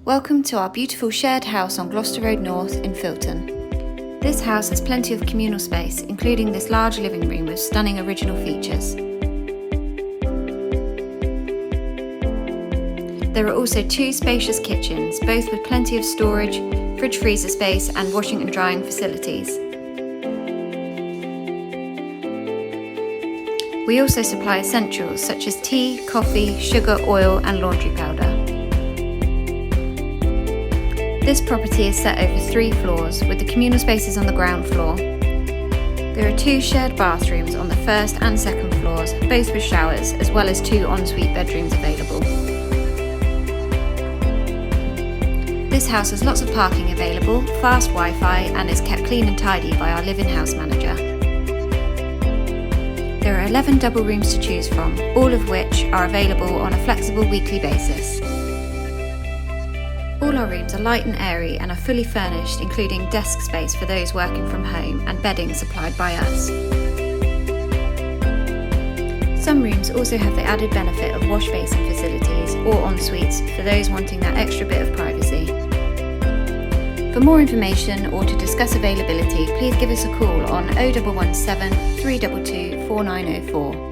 Welcome to our beautiful shared house on Gloucester Rd North in Filton. This house has plenty of communal space, including this large living room with stunning original features. There are also two spacious kitchens, both with plenty of storage, fridge freezer space and washing and drying facilities. We also supply essentials such as tea, coffee, sugar, oil and laundry powder. This property is set over 3 floors with the communal spaces on the ground floor. There are 2 shared bathrooms on the first and second floors, both with showers, as well as 2 ensuite bedrooms available. This house has lots of parking available, fast Wi-Fi and is kept clean and tidy by our live-in house manager. There are 11 double rooms to choose from, all of which are available on a flexible weekly basis. All our rooms are light and airy and are fully furnished, including desk space for those working from home and bedding supplied by us. Some rooms also have the added benefit of wash basin facilities or en-suites for those wanting that extra bit of privacy. For more information or to discuss availability, please give us a call on 0117 322 4904.